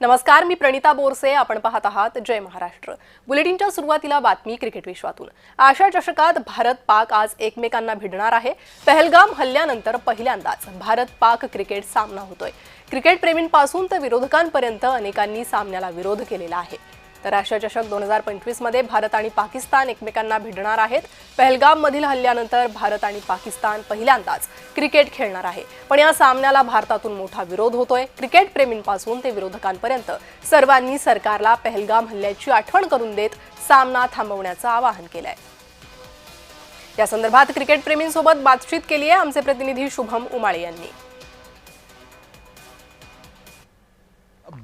नमस्कार, मी प्रणिता बोरसे. आपण पाहत आहात जय महाराष्ट्र. बुलेटिनच्या सुरुवातीला बातमी क्रिकेट विश्वातून. आशिया चषकात भारत पाक आज एकमेकांना भिडणार आहे. पहलगाम हल्ल्यानंतर पहिल्यांदाच भारत पाक क्रिकेट सामना होतोय. क्रिकेट प्रेमींपासून तर विरोधकांपर्यंत अनेकांनी सामन्याला विरोध केलेला आहे. तर आशिया चषक 2025 मध्ये भारत आणि पाकिस्तान एकमेकांना भिडणार आहेत. पहलगाममधील हल्ल्यानंतर भारत आणि पाकिस्तान पहिल्यांदाच क्रिकेट खेळणार आहे. पण या सामन्याला भारतातून मोठा विरोध होतोय. क्रिकेट प्रेमींपासून ते विरोधकांपर्यंत सर्वांनी सरकारला पहलगाम हल्ल्याची आठवण करून देत सामना थांबवण्याचं आवाहन केलंय. या संदर्भात क्रिकेट प्रेमींसोबत बातचीत केली आहे आमचे प्रतिनिधी शुभम उमाळे यांनी.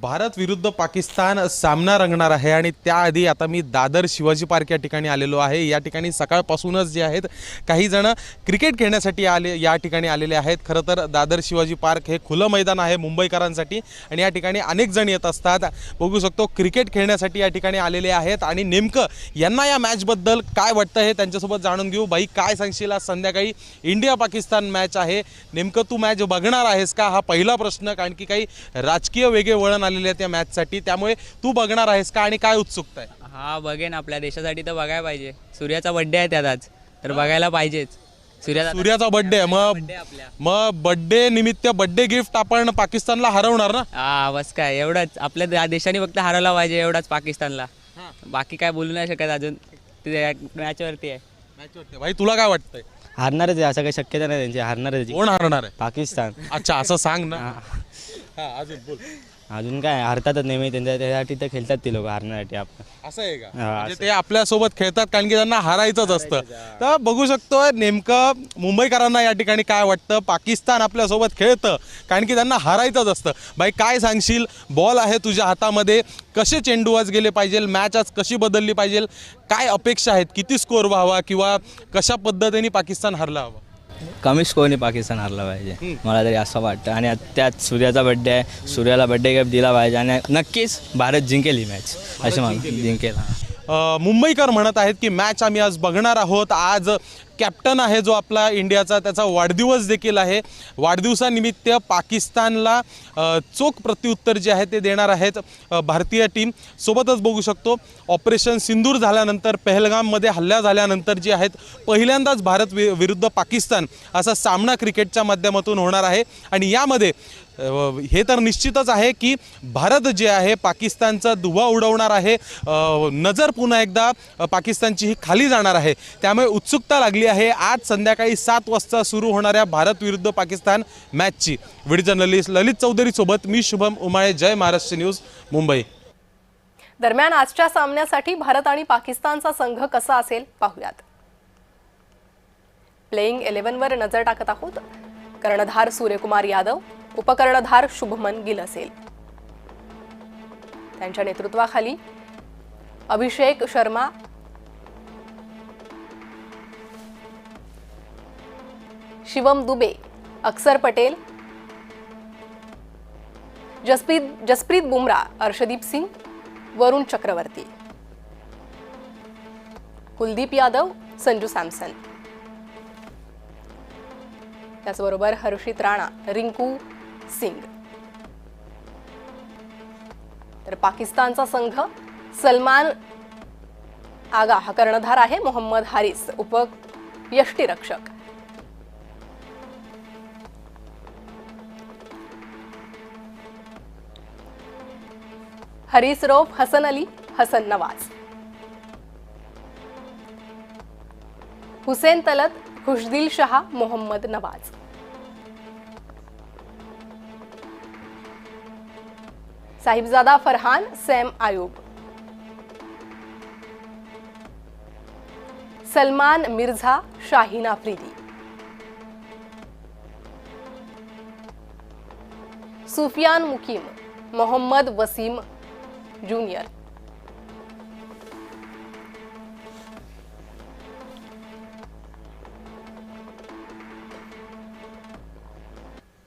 भारत विरुद्ध पाकिस्तान सामना रंगणार आहे आणि त्याआधी आता मी दादर शिवाजी पार्क या ठिकाणी आलेलो आहे. या ठिकाणी सकाळपासूनच जे आहेत काही जण क्रिकेट खेळण्यासाठी या ठिकाणी आलेले आहेत. खरं तर दादर शिवाजी पार्क हे खुलं मैदान आहे मुंबईकरांसाठी आणि या ठिकाणी अनेक जण येत असतात. बघू शकतो क्रिकेट खेळण्यासाठी या ठिकाणी आलेले आहेत आणि नेमकं यांना या मॅचबद्दल काय वाटतं हे त्यांच्यासोबत जाणून घेऊ. बाई, काय सांगशील? आज संध्याकाळी इंडिया पाकिस्तान मॅच आहे. नेमकं तू मॅच बघणार आहेस का, हा पहिला प्रश्न. कारण की काही राजकीय वेगळे वळण आलेले आहेत या मॅचसाठी, त्यामुळे तू बघणार आहेस का आणि काय उत्सुकता आहे? हा, बघेन. आपल्या देशासाठी तर बघायला पाहिजे. सूर्याचा बर्थडे आहे त्यात आज, तर बघायला पाहिजेच. सूर्याचा बर्थडे मग बर्थडे निमित्त बर्थडे गिफ्ट आपण पाकिस्तानला हरवणार ना? हा, बस काय एवढंच. आपल्या देशाने फक्त हरवला पाहिजे एवढाच पाकिस्तानला. बाकी काय बोलू नाही शकत अजून. ते मॅचवरती आहे. भाई, तुला काय वाटतंय? हारणारच आहे, असं काही शक्यता नाही त्यांची. हारणारच. कोण हारणार आहे? पाकिस्तान. अच्छा, असं सांग ना. अजून बोल. अजून काय, हारतातच नेहमी. त्यासाठी तर खेळतात ते लोक हारण्यासाठी. आपण असं आहे का? म्हणजे ते आपल्यासोबत खेळतात कारण की त्यांना हारायचंच असतं. तर बघू शकतो नेमकं मुंबईकरांना या ठिकाणी काय वाटतं. पाकिस्तान आपल्यासोबत खेळतं कारण की त्यांना हारायचंच असतं. बाई, काय सांगशील? बॉल आहे तुझ्या हातामध्ये. कसे चेंडू आज गेले पाहिजे, मॅच आज कशी बदलली पाहिजे, काय अपेक्षा आहेत? किती स्कोअर व्हावा किंवा कशा पद्धतीने पाकिस्तान हरला हवं? कमी स्कोअरने पाकिस्तान हारला पाहिजे, मला तरी असं वाटतं. आणि त्यात सूर्याचा बड्डे आहे. सूर्याला बड्डे गिफ्ट दिला पाहिजे आणि नक्कीच भारत जिंकेल ही मॅच. असे मला जिंकेल. मुंबईकर म्हणत आहेत की मॅच आम्ही आज बघणार आहोत. आज कॅप्टन आहे जो आपला इंडियाचा, त्याचा वाढदिवस देखील आहे. वाढदिवसानिमित्त पाकिस्तानला चोख प्रत्युत्तर जे आहे ते देणार आहेत भारतीय टीम. सोबतच बघू शकतो ऑपरेशन सिंदूर झाल्यानंतर, पहलगाममध्ये हल्ला झाल्यानंतर जे आहेत पहिल्यांदाच भारत विरुद्ध पाकिस्तान असा सामना क्रिकेटच्या माध्यमातून होणार आहे. आणि यामध्ये हे तर निश्चितच आहे की भारत जे आहे पाकिस्तानचा धुव्वा उडवणार आहे. नजर पुन्हा एकदा पाकिस्तानची ही खाली जाणार आहे. त्यामुळे उत्सुकता लागली आहे आज संध्याकाळी 7 वाजता सुरू होणाऱ्या भारत विरुद्ध पाकिस्तान मॅचची. व्हिडिओ जर्नलिस्ट ललित चौधरी सोबत मी शुभम उमाळे, जय महाराष्ट्र न्यूज, मुंबई. दरम्यान आजच्या सामन्यासाठी भारत आणि पाकिस्तानचा संघ कसा असेल पाहूयात. प्लेइंग 11 वर नजर टाकत आहोत. कर्णधार सूर्यकुमार यादव, उपकर्णधार शुभमन गिल असेल. त्यांच्या नेतृत्वाखाली अभिषेक शर्मा, शिवम दुबे, अक्षर पटेल, जसप्रीत बुमराह, अर्शदीप सिंग, वरुण चक्रवर्ती, कुलदीप यादव, संजू सॅमसन. त्याचबरोबर हर्षित राणा, रिंकू सिंग. तर पाकिस्तानचा संघ सलमान आगा हा कर्णधार आहे. मोहम्मद हारिस उपयष्टीरक्षक. हरीस रौफ, हसन अली, हसन नवाज, हुसेन तलत, खुशदिल शहा, मोहम्मद नवाज. साहिबजादा फरहान, सैम आयूब, सलमान मिर्झा, शाहीन आफ्रिदी, सुफियान मुकीम, मोहम्मद वसीम जूनियर,